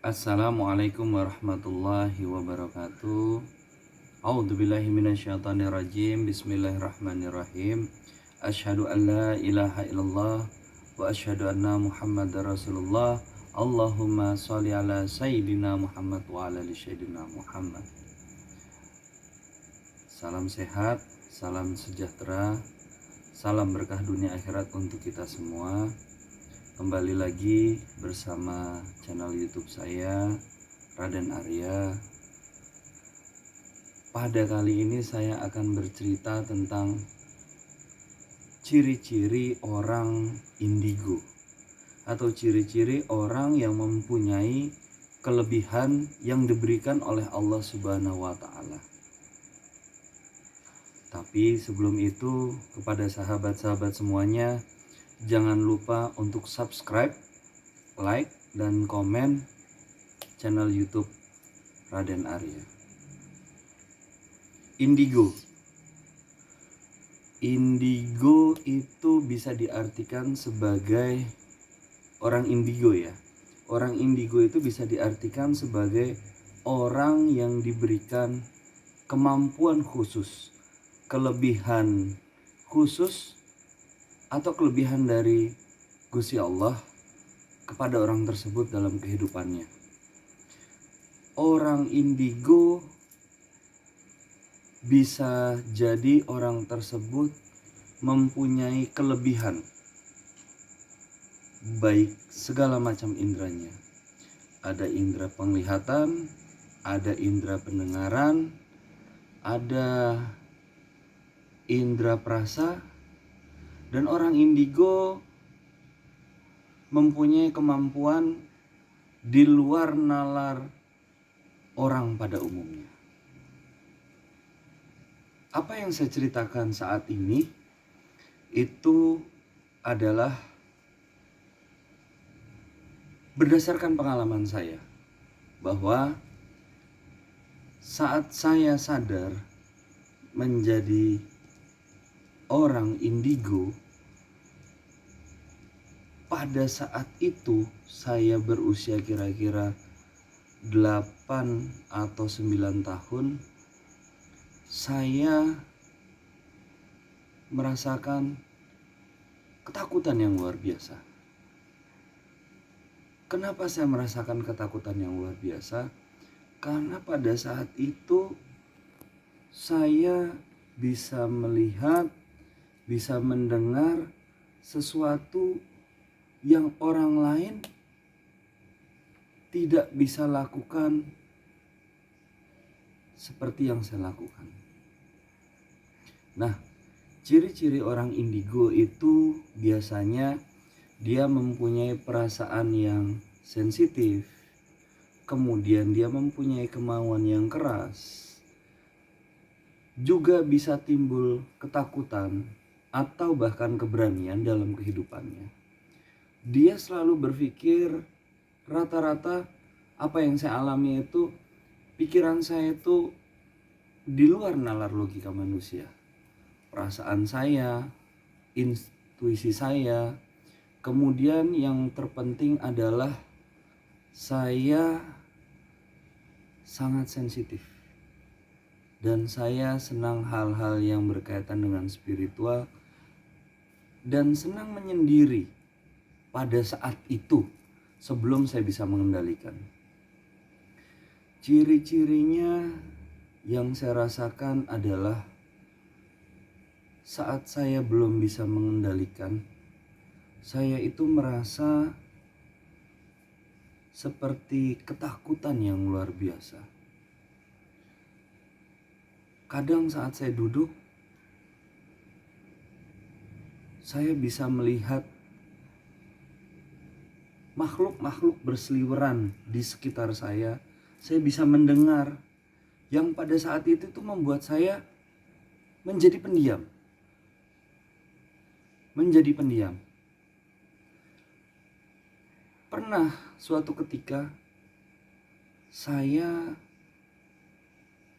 Assalamualaikum warahmatullahi wabarakatuh. A'udzubillahi minasyaitonirrajim. Bismillahirrahmanirrahim. Asyhadu an la ilaha illallah wa asyhadu anna Muhammadar Rasulullah. Allahumma sholli ala sayyidina Muhammad wa ala ali sayyidina Muhammad. Salam sehat, salam sejahtera, salam berkah dunia akhirat untuk kita semua. Kembali lagi bersama channel YouTube saya, Raden Arya. Pada kali ini saya akan bercerita tentang ciri-ciri orang indigo atau ciri-ciri orang yang mempunyai kelebihan yang diberikan oleh Allah Subhanahu wa taala. Tapi sebelum itu, kepada sahabat-sahabat semuanya, jangan lupa untuk subscribe, like, dan komen channel YouTube Raden Arya. Indigo itu bisa diartikan sebagai orang indigo ya. Orang indigo itu bisa diartikan sebagai orang yang diberikan kemampuan khusus, kelebihan khusus, atau kelebihan dari Gusti Allah kepada orang tersebut dalam kehidupannya. Orang indigo bisa jadi orang tersebut mempunyai kelebihan baik segala macam indranya. Ada indera penglihatan, ada indera pendengaran, ada indera perasa. Dan orang indigo mempunyai kemampuan di luar nalar orang pada umumnya. Apa yang saya ceritakan saat ini itu adalah berdasarkan pengalaman saya, bahwa saat saya sadar menjadi orang indigo, pada saat itu saya berusia kira-kira 8 atau 9 tahun. Saya merasakan ketakutan yang luar biasa. Kenapa saya merasakan ketakutan yang luar biasa? Karena pada saat itu saya bisa melihat, bisa mendengar sesuatu yang orang lain tidak bisa lakukan seperti yang saya lakukan. Nah, ciri-ciri orang indigo itu biasanya dia mempunyai perasaan yang sensitif, kemudian dia mempunyai kemauan yang keras, juga bisa timbul ketakutan atau bahkan keberanian dalam kehidupannya. Dia selalu berpikir, rata-rata apa yang saya alami itu, pikiran saya itu di luar nalar logika manusia. Perasaan saya, intuisi saya, kemudian yang terpenting adalah saya sangat sensitif. Dan saya senang hal-hal yang berkaitan dengan spiritual dan senang menyendiri pada saat itu sebelum saya bisa mengendalikan. Ciri-cirinya yang saya rasakan adalah saat saya belum bisa mengendalikan, saya itu merasa seperti ketakutan yang luar biasa. Kadang saat saya duduk, saya bisa melihat makhluk-makhluk berseliweran di sekitar saya. Saya bisa mendengar yang pada saat itu tuh membuat saya menjadi pendiam. Pernah suatu ketika saya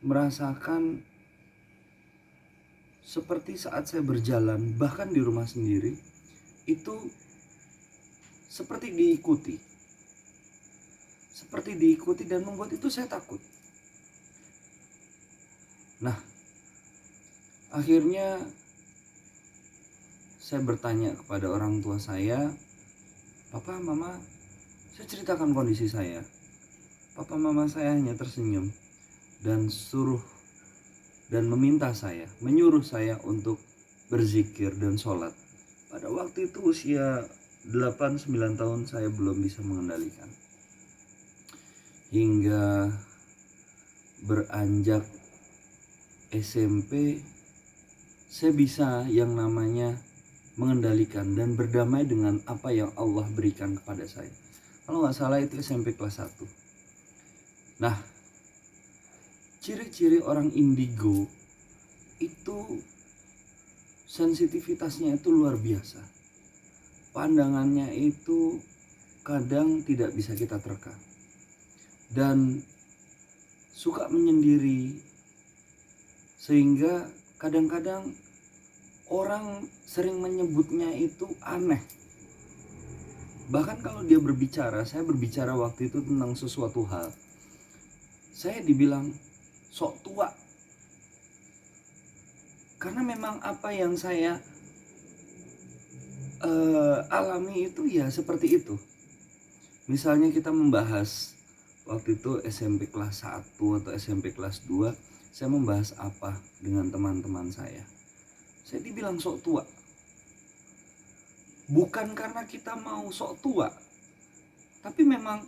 merasakan seperti saat saya berjalan, bahkan di rumah sendiri, itu seperti diikuti. seperti diikuti dan membuat itu saya takut. Nah, akhirnya saya bertanya kepada orang tua saya, "Papa, Mama," saya ceritakan kondisi saya. Papa Mama saya hanya tersenyum dan menyuruh saya untuk berzikir dan sholat. Pada waktu itu usia 8-9 tahun saya belum bisa mengendalikan. Hingga beranjak SMP, saya bisa yang namanya mengendalikan dan berdamai dengan apa yang Allah berikan kepada saya. Kalau nggak salah itu SMP kelas 1. Nah, ciri-ciri orang indigo itu sensitivitasnya itu luar biasa. Pandangannya itu kadang tidak bisa kita terka. Dan suka menyendiri. Sehingga kadang-kadang orang sering menyebutnya itu aneh. Bahkan kalau dia berbicara, saya berbicara waktu itu tentang sesuatu hal, saya dibilang sok tua. Karena memang apa yang saya alami itu ya seperti itu. Misalnya kita membahas waktu itu SMP kelas 1 atau SMP kelas 2, saya membahas apa dengan teman-teman saya. Saya dibilang sok tua. Bukan karena kita mau sok tua, tapi memang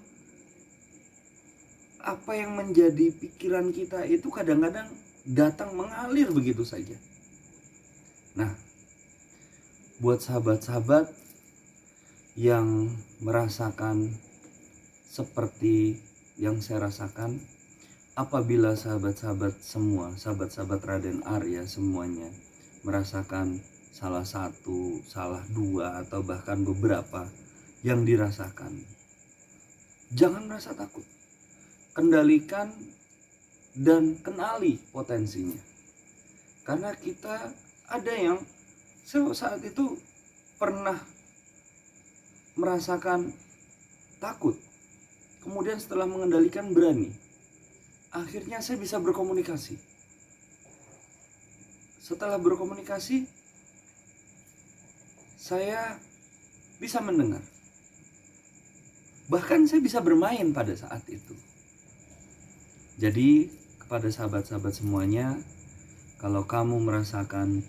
apa yang menjadi pikiran kita itu kadang-kadang datang mengalir begitu saja. Nah, buat sahabat-sahabat yang merasakan seperti yang saya rasakan, apabila sahabat-sahabat semua, sahabat-sahabat Raden Arya semuanya merasakan salah satu, salah dua, atau bahkan beberapa yang dirasakan, jangan merasa takut. Kendalikan dan kenali potensinya. Karena kita ada yang saat itu pernah merasakan takut, kemudian setelah mengendalikan berani. Akhirnya saya bisa berkomunikasi. Setelah berkomunikasi, saya bisa mendengar. Bahkan saya bisa bermain pada saat itu. Jadi kepada sahabat-sahabat semuanya, kalau kamu merasakan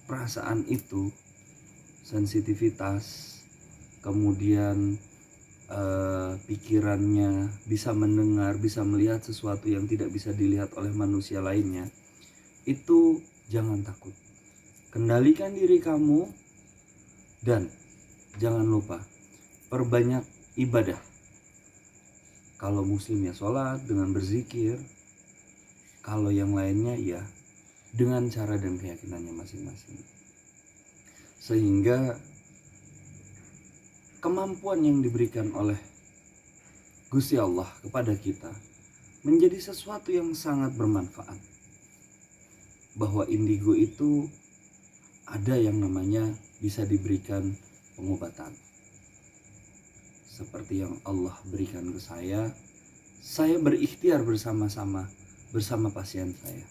perasaan itu, sensitivitas, kemudian pikirannya bisa mendengar, bisa melihat sesuatu yang tidak bisa dilihat oleh manusia lainnya, itu jangan takut. Kendalikan diri kamu dan jangan lupa perbanyak ibadah. Kalau muslim ya sholat dengan berzikir, kalau yang lainnya ya dengan cara dan keyakinannya masing-masing. Sehingga kemampuan yang diberikan oleh Gusti Allah kepada kita menjadi sesuatu yang sangat bermanfaat. Bahwa indigo itu ada yang namanya bisa diberikan pengobatan. Seperti yang Allah berikan ke saya berikhtiar bersama-sama bersama pasien saya.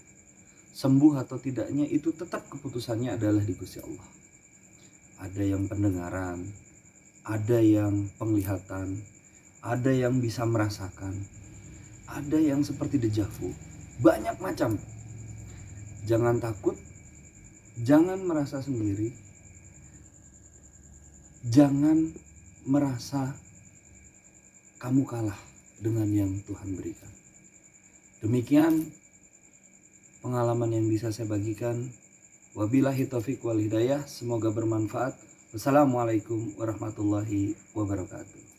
Sembuh atau tidaknya itu tetap keputusannya adalah di Gusti Allah. Ada yang pendengaran, ada yang penglihatan, ada yang bisa merasakan, ada yang seperti dejavu, banyak macam. Jangan takut, jangan merasa sendiri, jangan merasa kamu kalah dengan yang Tuhan berikan. Demikian pengalaman yang bisa saya bagikan. Wabillahi taufiq wal hidayah, semoga bermanfaat. Wassalamualaikum warahmatullahi wabarakatuh.